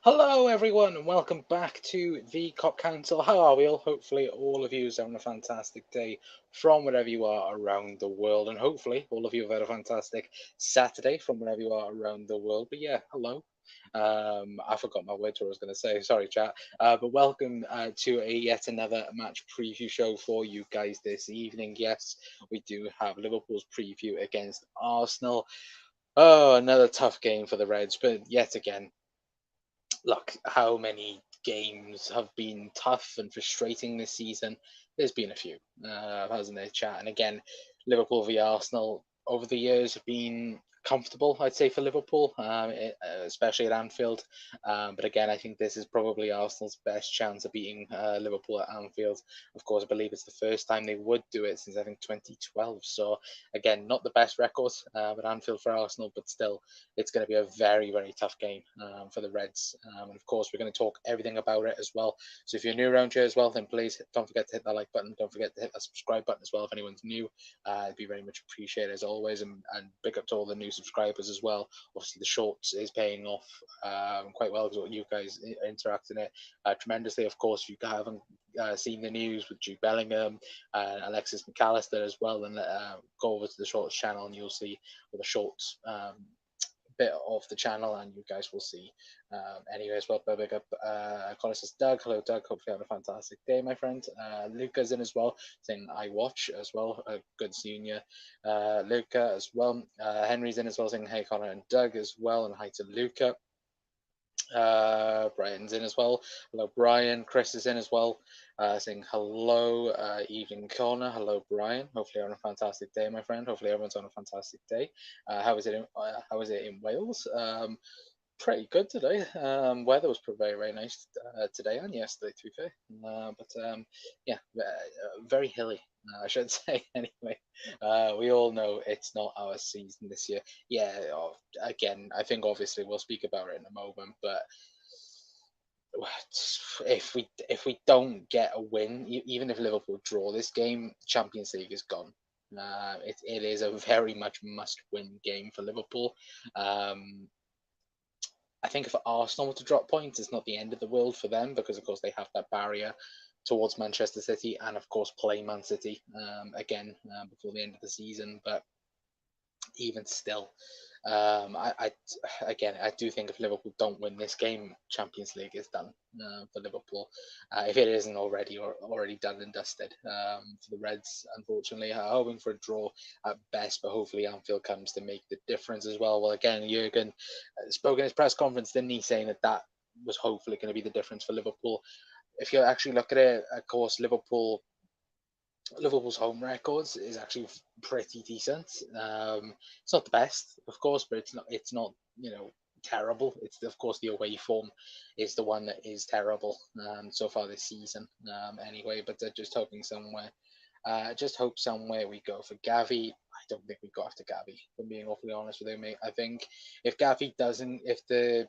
Hello, everyone, and welcome back to the Cop Council. How are we all? Hopefully, all of you are having a fantastic day from wherever you are around the world, and hopefully, all of you have had a fantastic Saturday from wherever you are around the world. But yeah, hello. I forgot my words. What I was going to say. Sorry, chat. But welcome to a yet another match preview show for you guys this evening. Yes, we do have Liverpool's preview against Arsenal. Oh, another tough game for the Reds, but yet again look, how many games have been tough and frustrating this season? There's been a few, hasn't there, chat? And again, Liverpool v Arsenal over the years have been comfortable, I'd say, for Liverpool, especially at Anfield. But again, I think this is probably Arsenal's best chance of beating Liverpool at Anfield. Of course, I believe it's the first time they would do it since I think 2012. So again, not the best record at Anfield for Arsenal, but still it's going to be a very, very tough game for the Reds. And of course, we're going to talk everything about it as well. So if you're new around here as well, then please don't forget to hit that like button. Don't forget to hit that subscribe button as well if anyone's new. It'd be very much appreciated as always. And big up to all the new subscribers as well. Obviously, the shorts is paying off quite well because you guys interact in it tremendously. Of course, if you haven't seen the news with Jude Bellingham and Alexis McAllister as well, then go over to the shorts channel and you'll see all the shorts bit of the channel and you guys will see. Anyways, well, big up. Connor says, Doug, hello, Doug. Hopefully, you have a fantastic day, my friend. Luca's in as well, saying, I watch as well. Good seeing you, Luca, as well. Henry's in as well, saying, hey, Connor and Doug as well, and hi to Luca. Brian's in as well. Hello, Brian. Chris is in as well, saying hello, evening corner. Hello, Brian. Hopefully, you're on a fantastic day, my friend. Hopefully, everyone's on a fantastic day. How is it in Wales? Pretty good today. Weather was very, very nice today and yesterday, to be fair. Yeah, very hilly, I should say. Anyway, we all know it's not our season this year. Yeah, again, I think obviously we'll speak about it in a moment, but if we don't get a win, even if Liverpool draw this game, Champions League is gone. It is a very much must win game for Liverpool. Um, I think if Arsenal were to drop points, it's not the end of the world for them because, of course, they have that barrier towards Manchester City and, of course, play Man City again before the end of the season. But even still, I again I do think if Liverpool don't win this game, Champions League is done for Liverpool. If it isn't already or already done and dusted for the Reds, unfortunately, hoping for a draw at best, but hopefully Anfield comes to make the difference as well. Well, again, Jurgen spoke in his press conference, didn't he, saying that was hopefully going to be the difference for Liverpool. If you actually look at it, of course, Liverpool's home records is actually pretty decent. It's not the best, of course, but it's not terrible. It's of course the away form is the one that is terrible so far this season. Anyway, but just hoping somewhere. Just hope somewhere we go for Gavi. I don't think we go after Gavi. If I'm being awfully honest with you, mate. I think if Gavi doesn't, if the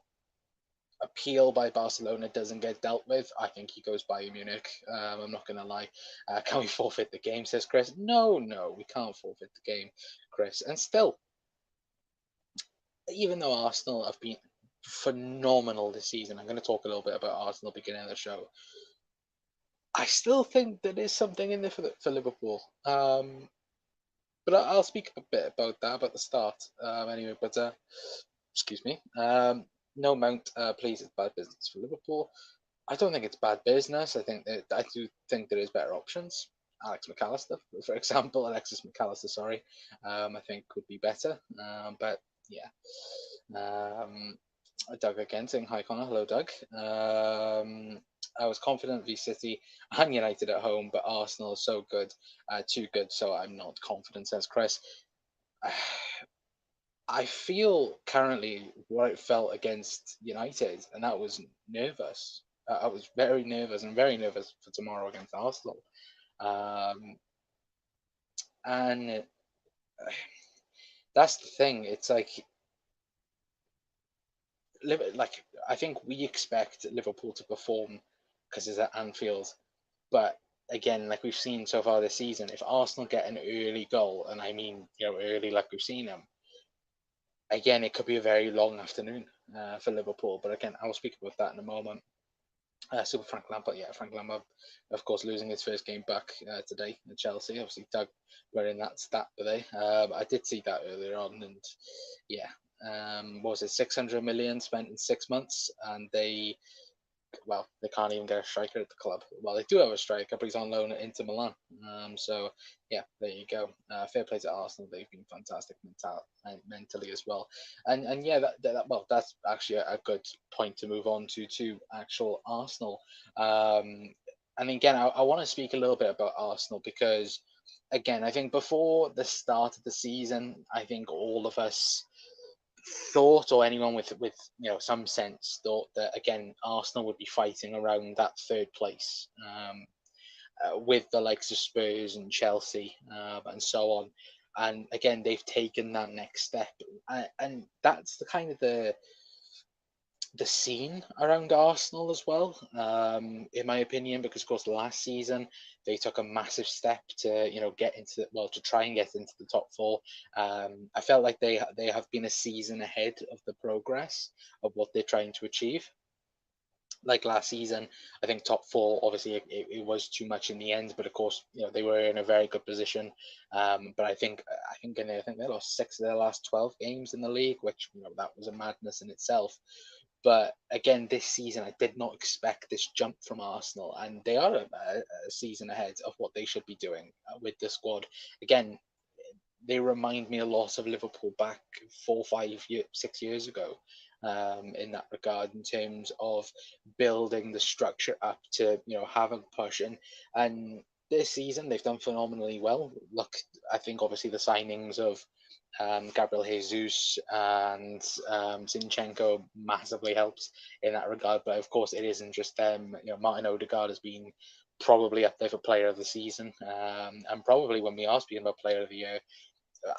appeal by Barcelona doesn't get dealt with, I think he goes Bayern Munich. I'm not going to lie. Can we forfeit the game, says Chris? No, no, we can't forfeit the game, Chris. And still, even though Arsenal have been phenomenal this season, I'm going to talk a little bit about Arsenal beginning of the show. I still think there is something in there for Liverpool. But I'll speak a bit about that, about the start. Anyway, but excuse me. No Mount, please, it's bad business for Liverpool. I don't think it's bad business. I do think there is better options. Alex McAllister, for example, Alexis McAllister, sorry, I think would be better. But yeah, Doug again saying hi, Connor. Hello, Doug. I was confident v City and United at home, but Arsenal is so good, too good, so I'm not confident, says Chris. I feel currently what it felt against United, and that was nervous. I was very nervous and very nervous for tomorrow against Arsenal. Um, and that's the thing. It's like I think we expect Liverpool to perform because it's at Anfield, but again, like we've seen so far this season, if Arsenal get an early goal, and I mean early like we've seen them, again, it could be a very long afternoon for Liverpool. But again, I will speak about that in a moment. Super Frank Lampard, yeah, Frank Lampard, of course, losing his first game back today at Chelsea. Obviously, Doug were in that stat today. I did see that earlier on, and yeah, what was it, 600 million spent in 6 months, and they can't even get a striker at the club. Well, they do have a striker, but he's on loan at Inter Milan. So yeah, there you go. Fair play to Arsenal; they've been fantastic mentally as well. And yeah, well, that's actually a good point to move on to actual Arsenal. Um, and again, I want to speak a little bit about Arsenal because, again, I think before the start of the season, I think all of us thought, or anyone with some sense thought, that again Arsenal would be fighting around that third place, with the likes of Spurs and Chelsea, and so on. And again, they've taken that next step, and that's the kind of the scene around Arsenal as well, in my opinion, because of course last season they took a massive step to get into to try and get into the top four. I felt like they have been a season ahead of the progress of what they're trying to achieve. Like last season, I think top four, obviously it was too much in the end, but of course they were in a very good position. But I think they lost 6 of their last 12 games in the league, which that was a madness in itself. But again, this season, I did not expect this jump from Arsenal, and they are a season ahead of what they should be doing with the squad. Again, they remind me a lot of Liverpool back 6 years ago, in that regard, in terms of building the structure up to have a push. And this season they've done phenomenally well. Look, I think obviously the signings of Gabriel Jesus and Zinchenko massively helps in that regard. But of course, it isn't just them. Martin Odegaard has been probably up there for Player of the Season, and probably when we are speaking about Player of the Year,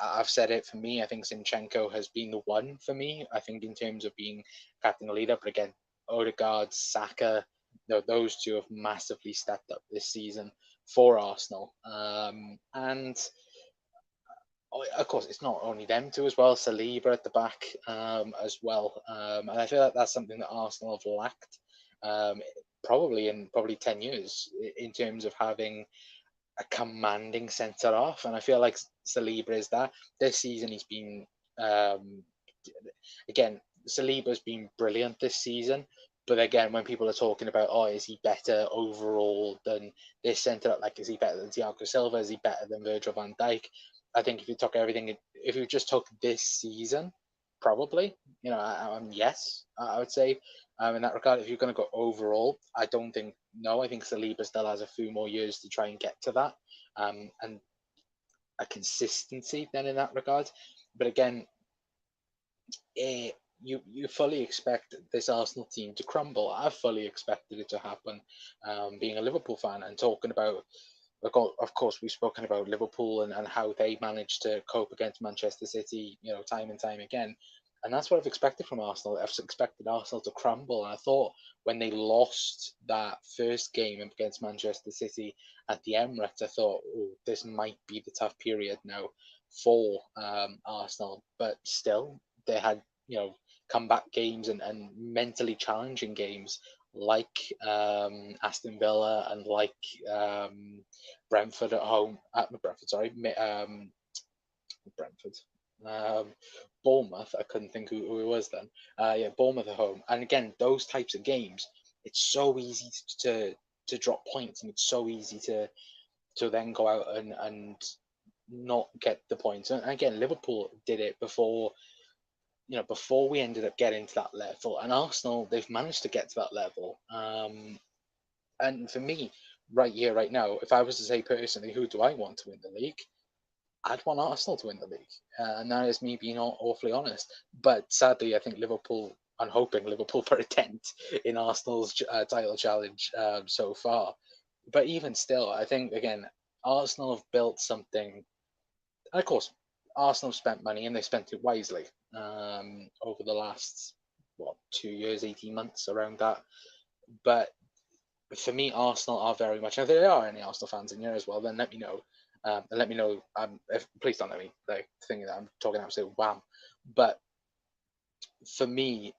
I've said it. For me, I think Zinchenko has been the one for me. I think in terms of being captain and leader, but again, Odegaard, Saka, those two have massively stepped up this season for Arsenal, and of course, it's not only them two as well. Saliba at the back, as well, and I feel like that's something that Arsenal have lacked, um, probably 10 years, in terms of having a commanding centre half, and I feel like Saliba is that. This season he's been, um, again, Saliba's been brilliant this season. But again, when people are talking about, oh, is he better overall than this centre? Like, is he better than Thiago Silva? Is he better than Virgil van Dijk? I think if you took everything, if you just took this season, probably, yes, I would say, in that regard. If you're going to go overall, I don't think, no, I think Saliba still has a few more years to try and get to that, and a consistency then in that regard. But again, eh, you fully expect this Arsenal team to crumble. I've fully expected it to happen, being a Liverpool fan and talking about. Of course, we've spoken about Liverpool and how they managed to cope against Manchester City, time and time again. And that's what I've expected from Arsenal. I've expected Arsenal to crumble. And I thought when they lost that first game against Manchester City at the Emirates, I thought, oh, this might be the tough period now for Arsenal. But still, they had, comeback games and mentally challenging games like Aston Villa and like Brentford at home. Brentford, sorry, Brentford. Um, Bournemouth. I couldn't think who it was then. Yeah, Bournemouth at home. And again, those types of games, it's so easy to drop points, and it's so easy to then go out and not get the points. And again, Liverpool did it before we ended up getting to that level. And Arsenal, they've managed to get to that level. And for me, right here, right now, if I was to say personally, who do I want to win the league? I'd want Arsenal to win the league, and that is me being awfully honest. But sadly, I think Liverpool. I'm hoping Liverpool put a dent in Arsenal's title challenge, so far. But even still, I think again, Arsenal have built something. And of course, Arsenal spent money and they spent it wisely, over the last 2 years, 18 months, around that. But for me, Arsenal are very much. Now, if there are any Arsenal fans in here as well, then let me know. And let me know. Please don't let me think that I'm talking absolute wham. But for me,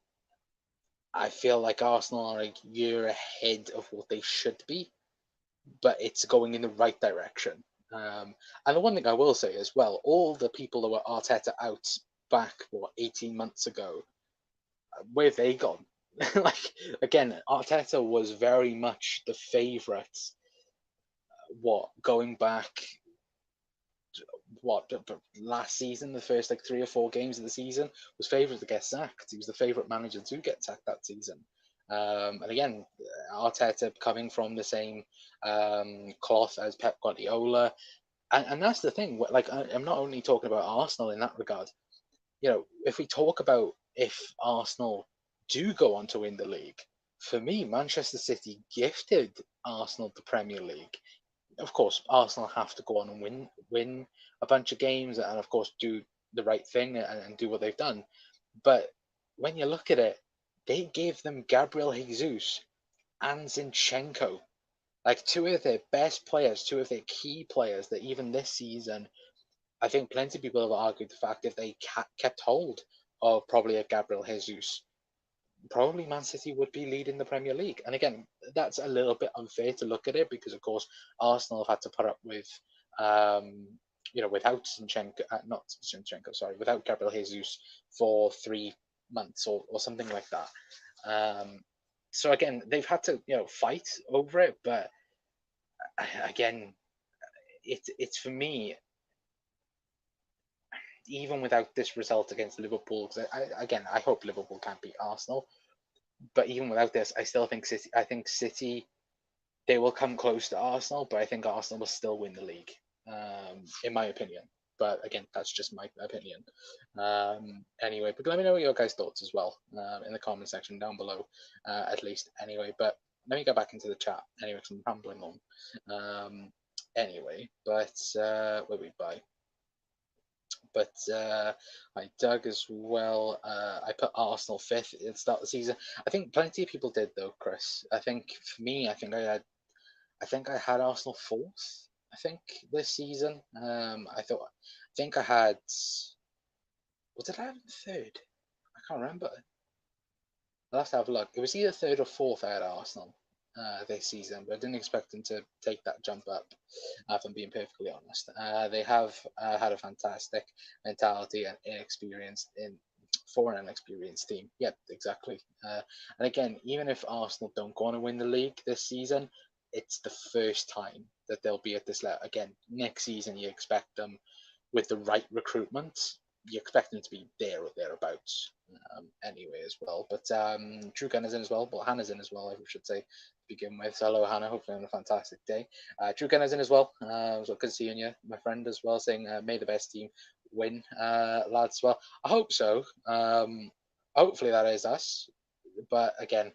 I feel like Arsenal are a year ahead of what they should be, but it's going in the right direction. And the one thing I will say as well, all the people that were Arteta out back, 18 months ago, where have they gone? Like, again, Arteta was very much the favourite, going back, last season, the first like 3 or 4 games of the season, was favourite to get sacked. He was the favourite manager to get sacked that season. And again, Arteta coming from the same cloth as Pep Guardiola, and that's the thing. Like, I'm not only talking about Arsenal in that regard. If we talk about if Arsenal do go on to win the league, for me, Manchester City gifted Arsenal the Premier League. Of course, Arsenal have to go on and win a bunch of games, and of course do the right thing and do what they've done. But when you look at it, they gave them Gabriel Jesus and Zinchenko, like two of their best players, two of their key players. That even this season, I think plenty of people have argued the fact that they kept hold of probably a Gabriel Jesus, probably Man City would be leading the Premier League. And again, that's a little bit unfair to look at it because, of course, Arsenal have had to put up with, without Zinchenko, not Zinchenko, sorry, without Gabriel Jesus for 3 months or something like that. So again, they've had to, fight over it. But again, it's for me, even without this result against Liverpool, because I hope Liverpool can't beat Arsenal. But even without this, I still think City. I think City, they will come close to Arsenal, but I think Arsenal will still win the league, in my opinion. But again, that's just my opinion. Anyway, but let me know what your guys' thoughts as well in the comment section down below, at least. Anyway, but let me go back into the chat. Anyway, because I'm rambling on. Anyway, but where we buy. But I dug as well. I put Arsenal fifth at the start of the season. I think plenty of people did though, Chris. I think for me, I think I had Arsenal fourth. I think this season. I think I had. What did I have in third? I can't remember. I'll have to have a look. It was either third or fourth I had Arsenal this season, but I didn't expect them to take that jump up, if I'm being perfectly honest. They have had a fantastic mentality and inexperienced for an inexperienced team. Yep, exactly. And again, even if Arsenal don't go on to win the league this season, it's the first time that they'll be at this level. Again, next season you expect them with the right recruitment. You expect them to be there or thereabouts anyway as well. But Drew Gunner's in as well. Well, Hannah's in as well, I should say, to begin with. So hello, Hannah. Hopefully having a fantastic day. Drew Gunner's in as well. So good seeing you, my friend, as well, saying may the best team win, lads. Well, I hope so. Hopefully that is us. But again,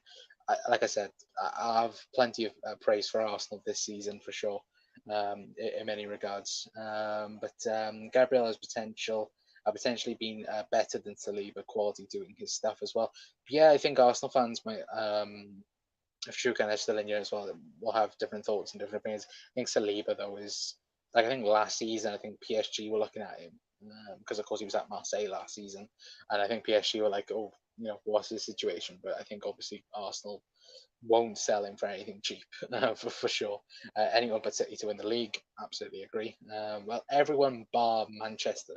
like I said, I have plenty of praise for Arsenal this season for sure, in many regards. But Gabriel has potentially been better than Saliba quality doing his stuff as well. But yeah, I think Arsenal fans might, if Shukan is still in here as well, will have different thoughts and different opinions. I think Saliba though is like, I think last season, I think PSG were looking at him because of course he was at Marseille last season, and I think PSG were like, oh, what's his situation? But I think obviously Arsenal won't sell him for anything cheap, for sure. Anyone but City to win the league, absolutely agree. Well, everyone bar Manchester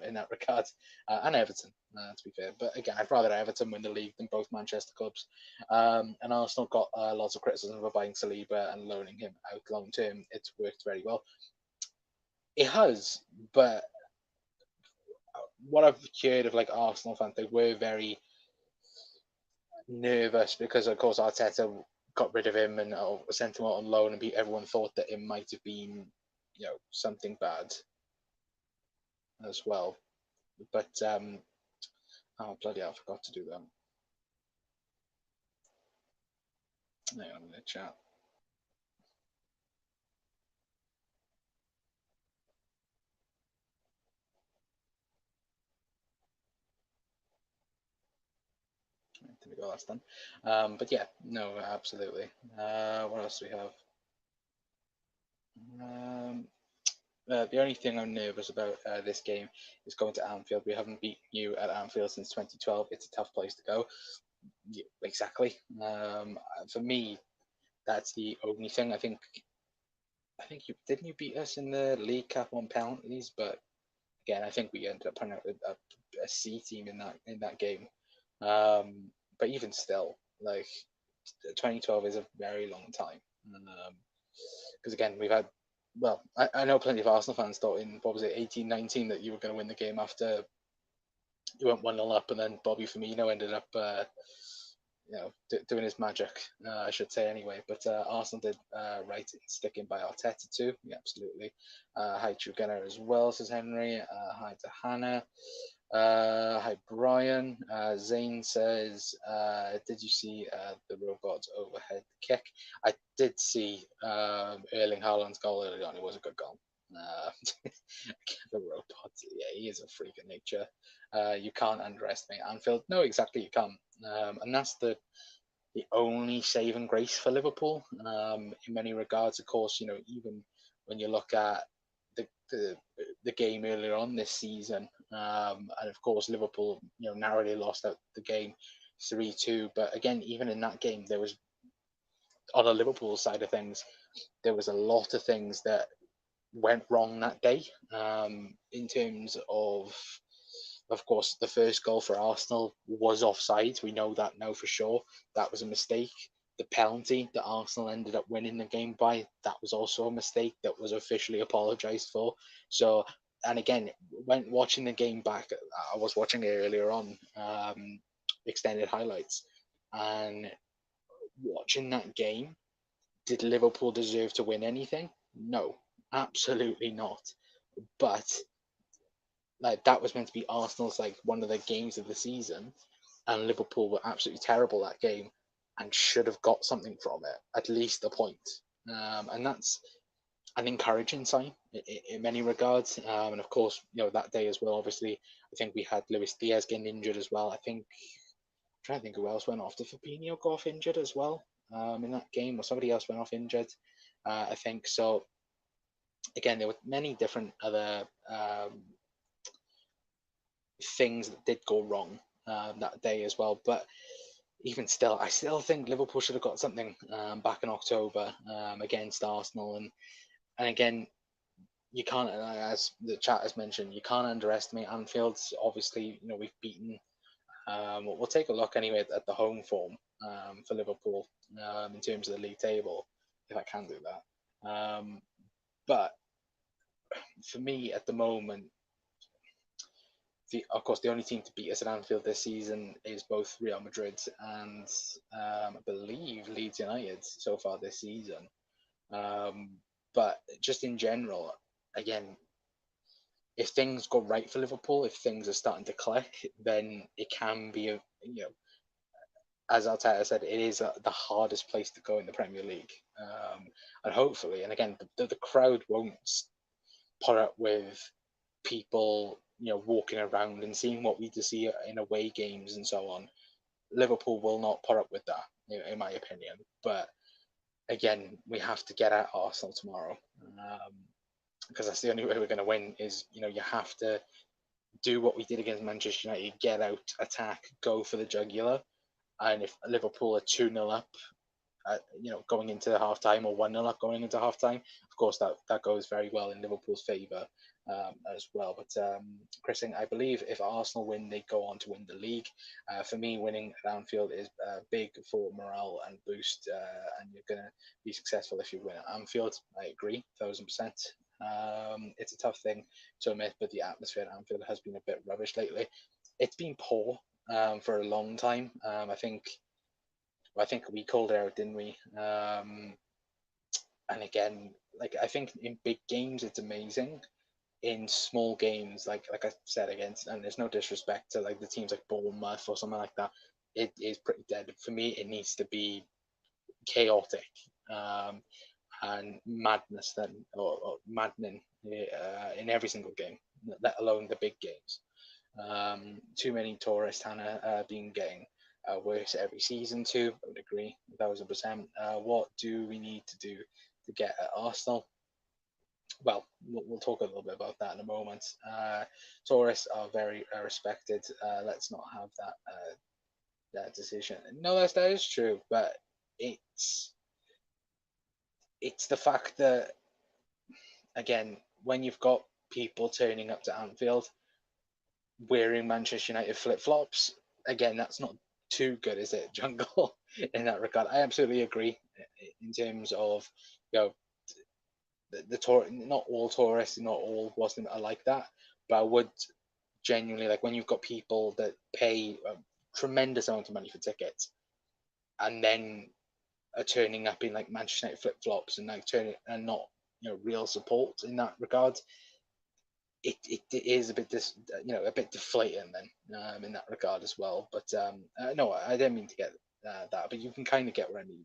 in that regard, and Everton, to be fair. But again, I'd rather Everton win the league than both Manchester clubs. And Arsenal got lots of criticism for buying Saliba and loaning him out long term. It's worked very well. It has, but what I've heard of like Arsenal fans, they were very nervous because of course Arteta got rid of him and sent him out on loan, and everyone thought that it might have been, something bad as well. But oh bloody hell, I forgot to do that. Hang on in the chat. There we go, that's done. But yeah, no, absolutely. What else do we have? The only thing I'm nervous about this game is going to Anfield. We haven't beaten you at Anfield since 2012. It's a tough place to go. Yeah, exactly. For me, that's the only thing. I think you didn't you beat us in the League Cup on penalties, but again, I think we ended up putting out a C team in that game. But even still, like 2012 is a very long time. Because again, we've had, well, I know plenty of Arsenal fans thought in, what was it, 18-19 that you were going to win the game after you went 1-0 up, and then Bobby Firmino ended up, doing his magic, I should say anyway. But Arsenal did right in sticking by Arteta too. Yeah, absolutely. Hi, True Gunner as well, says Henry. Hi to Hannah. Hi, Brian. Zane says, did you see the robot's overhead kick? I did see Erling Haaland's goal early on. It was a good goal. The robot, yeah, he is a freak of nature. You can't underestimate Anfield. No, exactly, you can't. And that's the only saving grace for Liverpool. In many regards, of course, even when you look at the the, the game earlier on this season, and of course Liverpool, narrowly lost out the game 3-2. But again, even in that game, there was, on the Liverpool side of things, there was a lot of things that went wrong that day. In terms of course, the first goal for Arsenal was offside. We know that now for sure. That was a mistake. The penalty that Arsenal ended up winning the game by, that was also a mistake that was officially apologised for. So, and again, when watching the game back, I was watching it earlier on, extended highlights, and watching that game, did Liverpool deserve to win anything? No, absolutely not. But like, that was meant to be Arsenal's, like, one of the games of the season, and Liverpool were absolutely terrible that game and should have got something from it, at least a point. And that's an encouraging sign in many regards. And of course, that day as well, obviously, I think we had Luis Diaz getting injured as well. I'm trying to think who else went off. Did Fabinho go off injured as well in that game, or somebody else went off injured? I think so. Again, there were many different other things that did go wrong that day as well. But even still, I still think Liverpool should have got something back in October against Arsenal. And again, you can't, as the chat has mentioned, you can't underestimate Anfield. Obviously, we've beaten. We'll take a look anyway at the home form for Liverpool in terms of the league table, if I can do that. But for me, at the moment, of course, the only team to beat us at Anfield this season is both Real Madrid and I believe Leeds United so far this season. But just in general, again, if things go right for Liverpool, if things are starting to click, then it can be as Arteta said, it is the hardest place to go in the Premier League. And hopefully, and again, the crowd won't put up with people, walking around and seeing what we see in away games and so on. Liverpool will not put up with that, in my opinion. But again, we have to get at Arsenal tomorrow, because that's the only way we're going to win. Is you have to do what we did against Manchester United: get out, attack, go for the jugular. And if Liverpool are 2-0 up, going into half time, or 1-0 up going into half time, of course that goes very well in Liverpool's favour as well. But Chris, I believe if Arsenal win, they go on to win the league. For me, winning at Anfield is big for morale and boost, and you're going to be successful if you win at Anfield. I agree, 1000%. It's a tough thing to admit, but the atmosphere at Anfield has been a bit rubbish lately. It's been poor for a long time. I think we called it out, didn't we? And again, like, I think in big games it's amazing. In small games, like I said, against, and there's no disrespect to like the teams like Bournemouth or something like that, it is pretty dead. For me, it needs to be chaotic and madness then, or maddening in every single game, let alone the big games. Too many tourists, Hannah, been getting worse every season too. I would agree, 1000%. What do we need to do to get at Arsenal? well, we'll talk a little bit about that in a moment. Tourists are very respected. Let's not have that decision. No, that is true, but it's it's the fact that, again, when you've got people turning up to Anfield wearing Manchester United flip flops, again, that's not too good, is it, Jungle? In that regard, I absolutely agree. In terms of, you know, the tour, not all tourists, not all Muslims are like that, but I would genuinely like when you've got people that pay a tremendous amount of money for tickets and then are turning up in like Manchester United flip flops and like turning and not, real support in that regard. It is a bit a bit deflating then, in that regard as well. But no, I didn't mean to get that, but you can kind of get what I mean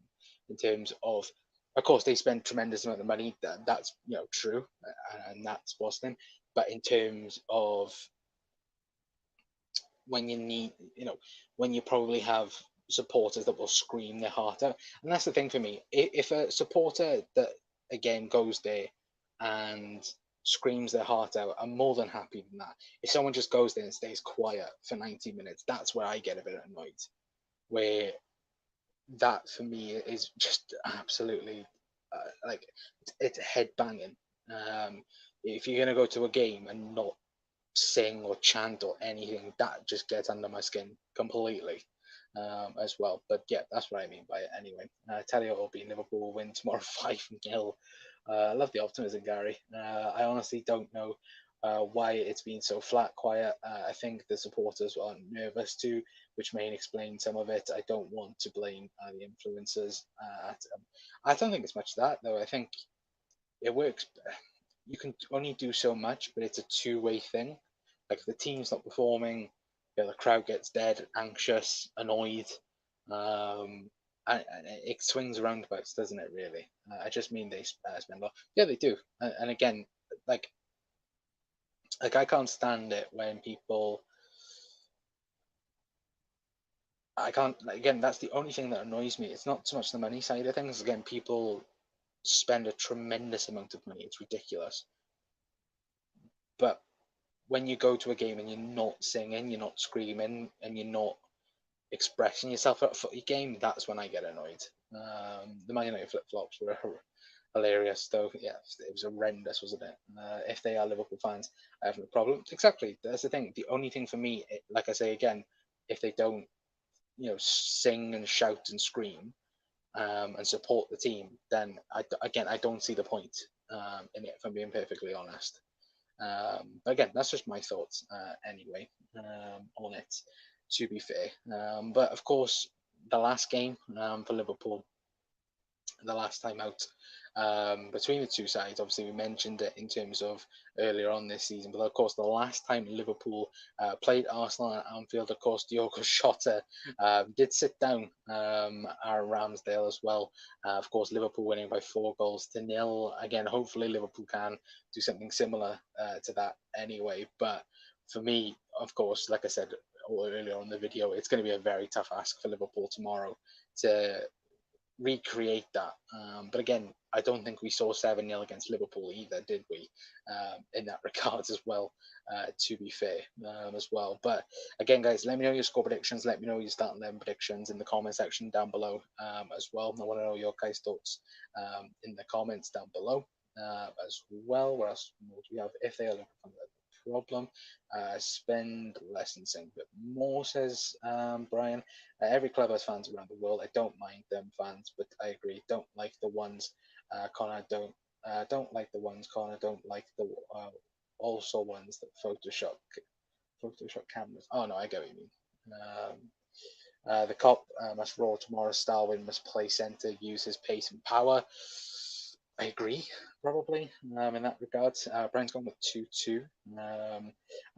in terms of course, they spend tremendous amount of money. That's true, and that's Boston. But in terms of when you need, when you probably have supporters that will scream their heart out. And that's the thing for me. If a supporter that again goes there and screams their heart out, I'm more than happy than that. If someone just goes there and stays quiet for 90 minutes, that's where I get a bit annoyed. Where that for me is just absolutely like it's head banging. If you're gonna go to a game and not sing or chant or anything, that just gets under my skin completely, as well. But yeah, that's what I mean by it anyway. Tell you what, will be Liverpool will win tomorrow 5-0. I love the optimism, Gary. I honestly don't know why it's been so flat, quiet. I think the supporters are nervous too, which may explain some of it. I don't want to blame the influencers. I don't think it's much that though. I think it works. You can only do so much, but it's a two-way thing. Like if the team's not performing, the crowd gets dead, anxious, annoyed, and it swings roundabouts, doesn't it? Really, I just mean they spend a lot. Yeah, they do. And again, like I can't stand it when people. I can't. Like, again, that's the only thing that annoys me. It's not so much the money side of things. Again, people spend a tremendous amount of money. It's ridiculous. But when you go to a game and you're not singing, you're not screaming, and you're not expressing yourself at a footy game, that's when I get annoyed. The Man United flip flops were hilarious, though. Yeah, it was horrendous, wasn't it? If they are Liverpool fans, I have no problem. Exactly, that's the thing. The only thing for me, like I say again, if they don't, sing and shout and scream, and support the team, then again, I don't see the point in it. If I'm being perfectly honest. But again, that's just my thoughts anyway on it, to be fair. But of course, the last game for Liverpool, the last time out between the two sides, obviously we mentioned it in terms of earlier on this season, but of course the last time Liverpool played Arsenal at Anfield, of course Diogo Jota did sit down at Ramsdale as well. Of course Liverpool winning by 4-0. Again, hopefully Liverpool can do something similar to that anyway. But for me, of course, like I said earlier on in the video, it's going to be a very tough ask for Liverpool tomorrow to recreate that. But again, I don't think we saw 7-0 against Liverpool either, did we? In that regard as well, to be fair, as well. But again, guys, let me know your score predictions. Let me know your starting 11 predictions in the comment section down below as well. I want to know your guys' thoughts in the comments down below as well. What else do we have? If they are looking for a problem, spend less and sing a bit more, says Brian. Every club has fans around the world. I don't mind them fans, but I agree. Don't like the ones, Connor. Don't like the ones, Connor. Don't like the also ones that Photoshop cameras. Oh no, I get what you mean. The cop must roll tomorrow. Starwin must play centre, use his pace and power. I agree, probably, in that regard. Brian's gone with 2-2.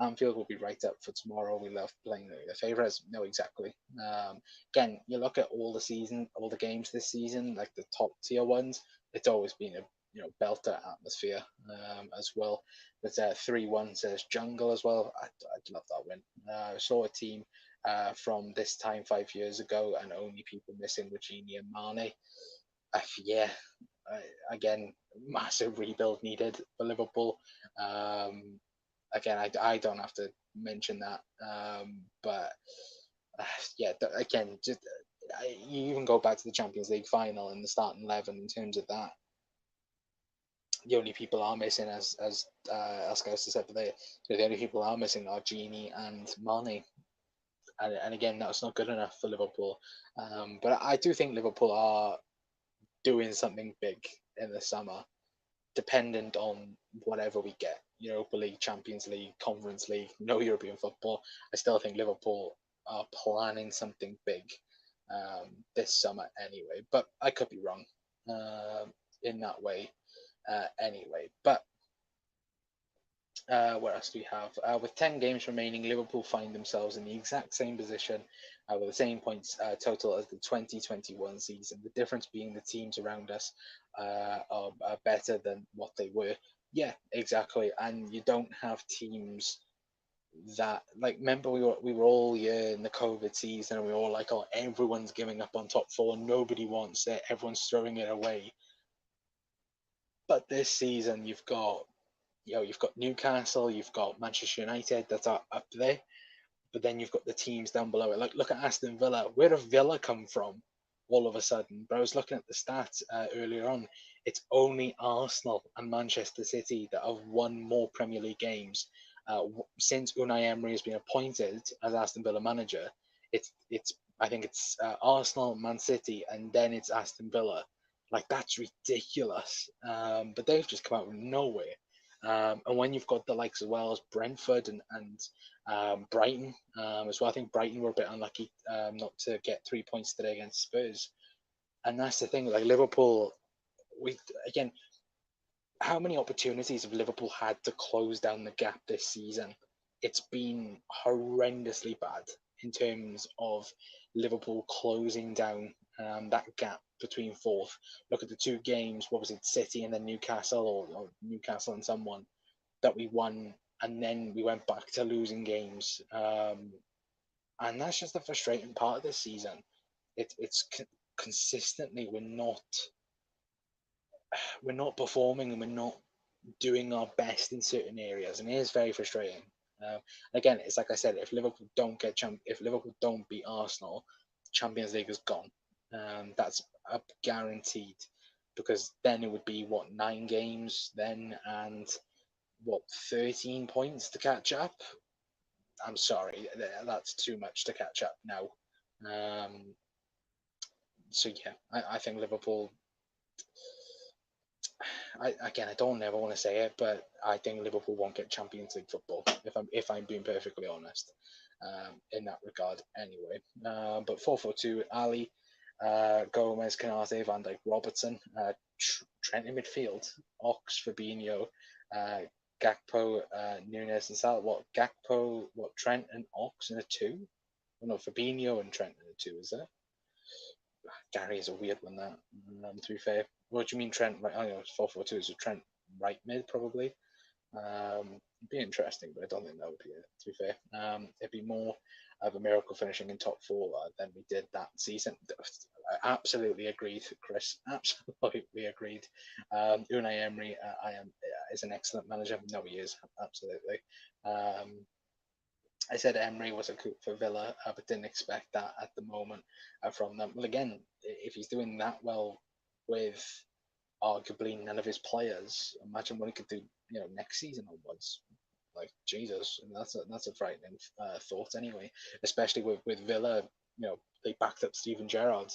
Anfield will be right up for tomorrow. We love playing the favourites. No, exactly. Again, you look at all the games this season, like the top tier ones, it's always been a belter atmosphere as well. But 3-1 says Jungle as well. I'd love that win. I saw a team from this time 5 years ago, and only people missing were Genie and Mane. Yeah, Again, massive rebuild needed for Liverpool. Again, I don't have to mention that, but uh, yeah, again, just you even go back to the Champions League final and the starting 11 in terms of that. The only people are missing, as Oscar said, but the only people are missing are Genie and Mane, and again, that's not good enough for Liverpool. But I do think Liverpool are doing something big in the summer, dependent on whatever we get. Europa League, Champions League, Conference League, no European football. I still think Liverpool are planning something big this summer anyway, but I could be wrong in that way anyway. But what else do we have? With 10 games remaining, Liverpool find themselves in the exact same position with the same points total as the 2021 season. The difference being the teams around us are better than what they were. Yeah, exactly. And you don't have teams that, like, remember we were all year in the COVID season and we were all like, oh, everyone's giving up on top four, nobody wants it, everyone's throwing it away. But this season you've got Newcastle, you've got Manchester United that are up there, but then you've got the teams down below it. Look at Aston Villa. Where did Villa come from all of a sudden? But I was looking at the stats earlier on. It's only Arsenal and Manchester City that have won more Premier League games since Unai Emery has been appointed as Aston Villa manager. It's I think it's Arsenal, Man City, and then it's Aston Villa. Like, that's ridiculous. But they've just come out of nowhere. And when you've got the likes as well as Brentford and Brighton as well. I think Brighton were a bit unlucky not to get 3 points today against Spurs. And that's the thing, like Liverpool, we again, how many opportunities have Liverpool had to close down the gap this season? It's been horrendously bad in terms of Liverpool closing down that gap between fourth. Look at the two games, what was it, City and then Newcastle, or Newcastle and someone that we won, and then we went back to losing games. And that's just the frustrating part of this season. It's consistently we're not performing and we're not doing our best in certain areas, and it is very frustrating. Again, it's like I said, if Liverpool don't beat Arsenal, Champions League is gone. That's guaranteed, because then it would be what, 9 games then, and what, 13 points to catch up. I'm sorry, that's too much to catch up now. Um, so yeah, I think Liverpool. I don't ever want to say it, but I think Liverpool won't get Champions League football if I'm being perfectly honest. In that regard, anyway. But 4-4-2, Ali, Gomez, Canate, Van Dijk, Robertson, Trent in midfield, Ox, Fabinho, Gakpo, Nunes, and Salah. What, Gakpo? What, Trent and Ox in a two? Oh, no, Fabinho and Trent in a two, is it? Gary is a weird one, that. To be fair, what do you mean Trent? Right, I know it's 4-4-2. So Trent right mid probably. It'd be interesting, but I don't think that would be it. To be fair, it'd be more of a miracle finishing in top four than we did that season. I absolutely agreed, Chris. Absolutely agreed. Unai Emery, is an excellent manager. No, he is absolutely. I said Emery was a coup for Villa, but didn't expect that at the moment from them. Well, again, if he's doing that well with arguably none of his players, imagine what he could do, next season onwards. Like, Jesus, and that's a frightening thought anyway. Especially with Villa, they backed up Steven Gerrard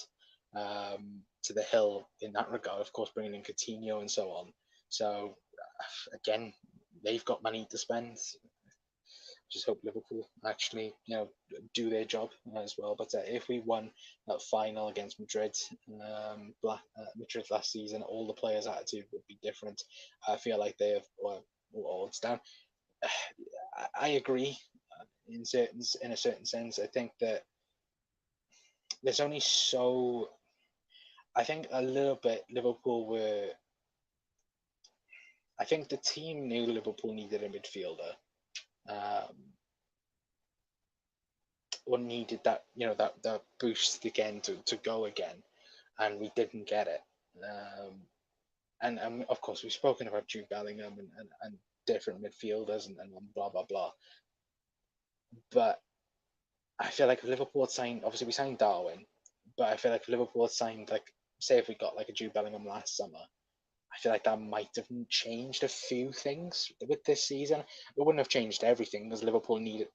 to the hill in that regard. Of course, bringing in Coutinho and so on. So again, they've got money to spend. Just hope Liverpool actually, do their job as well. But if we won that final against Madrid, Madrid last season, all the players' attitude would be different. I feel like they have all odds down. I agree in a certain sense. I think that there's only so. I think a little bit Liverpool were. I think the team knew Liverpool needed a midfielder. Or needed that, that boost again to go again, and we didn't get it. and of course we've spoken about Jude Bellingham and different midfielders and blah blah blah. But I feel like if Liverpool had signed, obviously we signed Darwin, but I feel like if Liverpool had signed, like, say if we got like a Jude Bellingham last summer, I feel like that might have changed a few things with this season. It wouldn't have changed everything because Liverpool needed,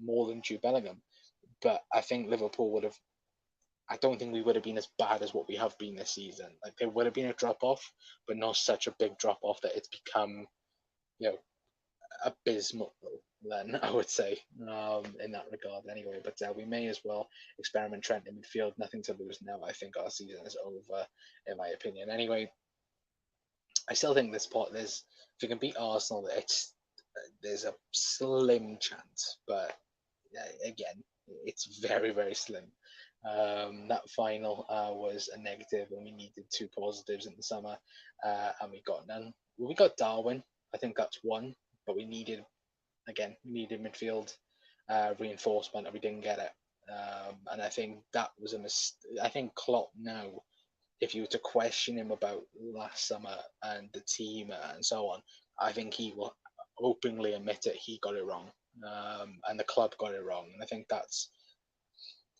more than Jude Bellingham. But I think Liverpool would have. I don't think we would have been as bad as what we have been this season. Like there would have been a drop off, but not such a big drop off that it's become, you know, abysmal. Then I would say, in that regard, anyway. But we may as well experiment Trent in midfield. Nothing to lose now. I think our season is over, in my opinion. Anyway, I still think this pot. If we can beat Arsenal, there's a slim chance, but again, it's very very slim. That final was a negative, and we needed two positives in the summer, and we got none. Well, we got Darwin. I think that's one, but we needed midfield reinforcement, and we didn't get it. And I think that was a mistake. I think Klopp now, if you were to question him about last summer and the team and so on, I think he will openly admit it. He got it wrong, and the club got it wrong. And I think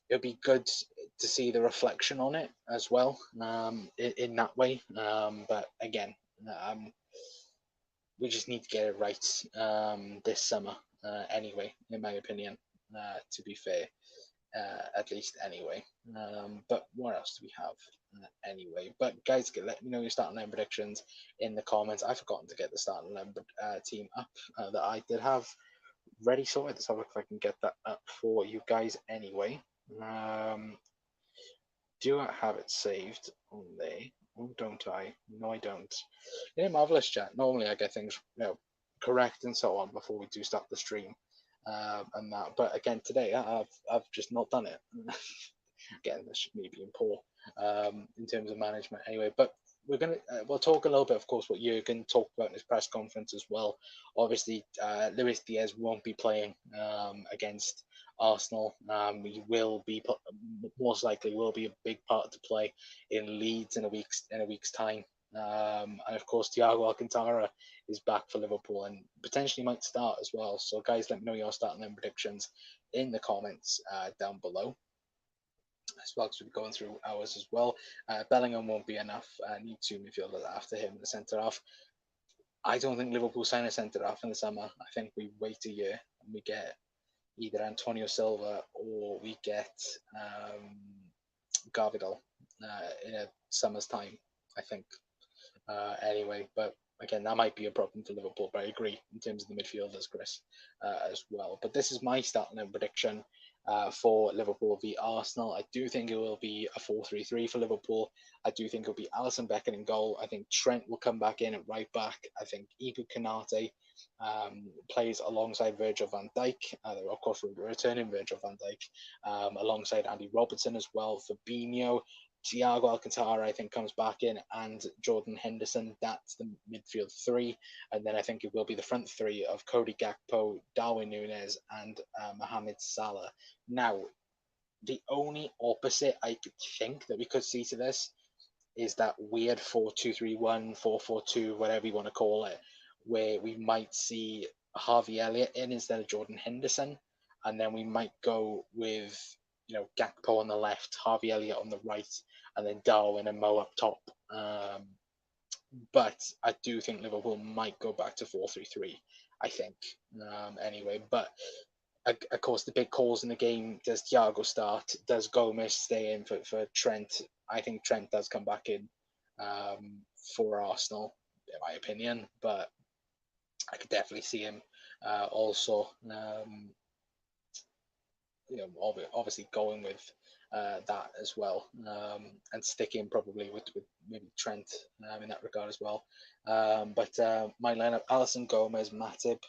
it'll be good to see the reflection on it as well, in that way. But again, um, we just need to get it right this summer, anyway, in my opinion. To be fair, at least anyway. But what else do we have? Anyway, but guys, let me know your starting line predictions in the comments. I've forgotten to get the starting line team up that I did have ready sorted. Let's have a look if I can get that up for you guys anyway. Do I have it saved on there? Oh, don't I? No, I don't. Yeah, marvelous chat. Normally I get things, correct and so on before we do start the stream, and that. But again, today I've just not done it. Again, this should me being poor in terms of management anyway. But we'll talk a little bit, of course, what Jurgen talked about in his press conference as well. Obviously, Luis Diaz won't be playing against Arsenal. He will be most likely will be a big part to play in Leeds in a week's time. And of course, Thiago Alcantara is back for Liverpool and potentially might start as well. So, guys, let me know your starting them predictions in the comments down below as well, because we'll be going through ours as well. Bellingham won't be enough. Need two midfielders after him in the centre half. I don't think Liverpool sign a centre half in the summer. I think we wait a year and we get either Antonio Silva or we get Garvidal in a summer's time, I think. Anyway, but again, that might be a problem for Liverpool, but I agree in terms of the midfielders, Chris, as well. But this is my starting prediction for Liverpool v Arsenal. I do think it will be a 4-3-3 for Liverpool. I do think it'll be Alisson Becker in goal. I think Trent will come back in at right back. I think Ibu Kanate plays alongside Virgil van Dijk. Of course, we're returning Virgil van Dijk alongside Andy Robertson as well. Fabinho, Thiago Alcantara, I think, comes back in, and Jordan Henderson. That's the midfield three. And then I think it will be the front three of Cody Gakpo, Darwin Núñez, and Mohamed Salah. Now, the only opposite I could think that we could see to this is that weird 4-2-3-1, 4-4-2, whatever you want to call it, where we might see Harvey Elliott in instead of Jordan Henderson. And then we might go with, Gakpo on the left, Harvey Elliott on the right, and then Darwin and Mo up top. But I do think Liverpool might go back to 4-3-3, I think, anyway. But of course, the big calls in the game: does Thiago start? Does Gomez stay in for Trent? I think Trent does come back in for Arsenal, in my opinion. But I could definitely see him also, obviously going with that as well, and sticking probably with maybe Trent in that regard as well. But my lineup: Alisson, Gomez, Matip,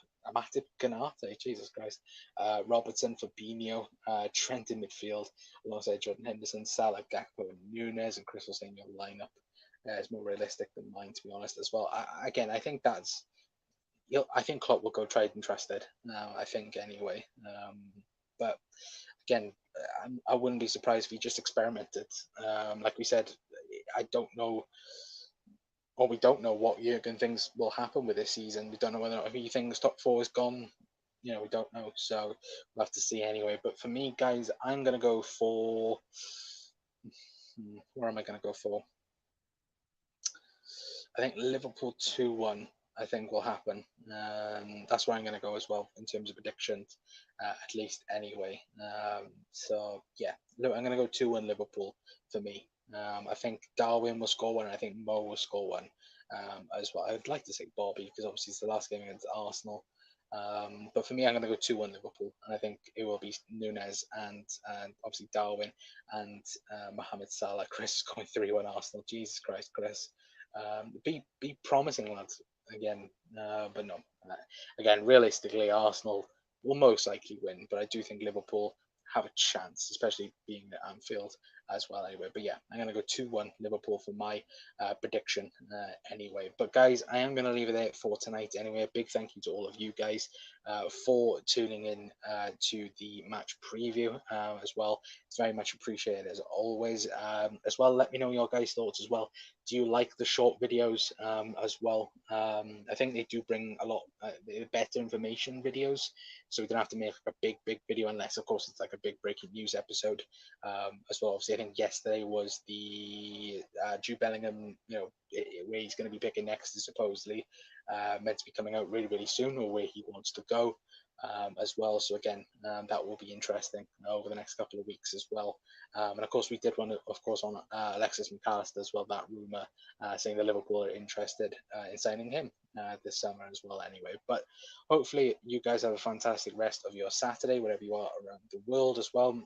Kanate, Jesus Christ, Robertson, Fabinho, Trent in midfield alongside Jordan Henderson, Salah, Gakpo, and Núñez, and Chris was saying your lineup is more realistic than mine, to be honest, as well. I think that's. I think Klopp will go tried and trusted. I think anyway. But again, I wouldn't be surprised if he just experimented. Like we said, I don't know or we don't know what Jurgen thinks will happen with this season. We don't know whether or not he thinks top four is gone. We don't know. So we'll have to see anyway. But for me, guys, I'm going to go for. Where am I going to go for? I think Liverpool 2-1. I think will happen. That's where I'm going to go as well in terms of predictions, at least anyway. So yeah, I'm going to go 2-1 Liverpool for me. I think Darwin will score one. I think Mo will score one as well. I'd like to say Bobby because obviously it's the last game against Arsenal. But for me, I'm going to go 2-1 Liverpool, and I think it will be Nunes and obviously Darwin and Mohamed Salah. Chris is going 3-1 Arsenal. Jesus Christ, Chris. Be promising, lads. Again, but no. Again, realistically, Arsenal will most likely win, but I do think Liverpool have a chance, especially being at Anfield as well. Anyway, but yeah, I'm gonna go 2-1 Liverpool for my prediction. Anyway, but guys, I am gonna leave it there for tonight. Anyway, a big thank you to all of you guys for tuning in to the match preview as well. It's very much appreciated as always. As well, let me know your guys' thoughts as well. Do you like the short videos as well? I think they do bring a lot better information videos, so we don't have to make a big video unless, of course, it's like a big breaking news episode as well. Obviously, I think yesterday was the Jude Bellingham, where he's going to be picking next is supposedly meant to be coming out really soon, or where he wants to go. As well. So again, that will be interesting over the next couple of weeks as well. And of course, we did one, of course, on Alexis McAllister as well. That rumor saying that Liverpool are interested in signing him this summer as well. Anyway, but hopefully you guys have a fantastic rest of your Saturday, wherever you are around the world as well.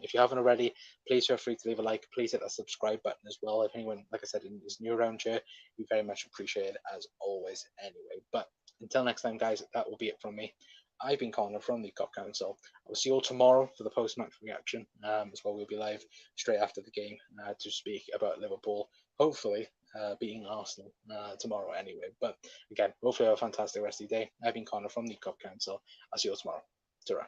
If you haven't already, please feel free to leave a like. Please hit that subscribe button as well. If anyone, like I said, is new around here, we very much appreciate it as always. Anyway, but until next time, guys, that will be it from me. I've been Connor from the Cop Council. I will see you all tomorrow for the post-match reaction as well. We'll be live straight after the game to speak about Liverpool, hopefully beating Arsenal tomorrow anyway. But again, hopefully have a fantastic rest of your day. I've been Connor from the Cop Council. I'll see you all tomorrow. Ta-ra.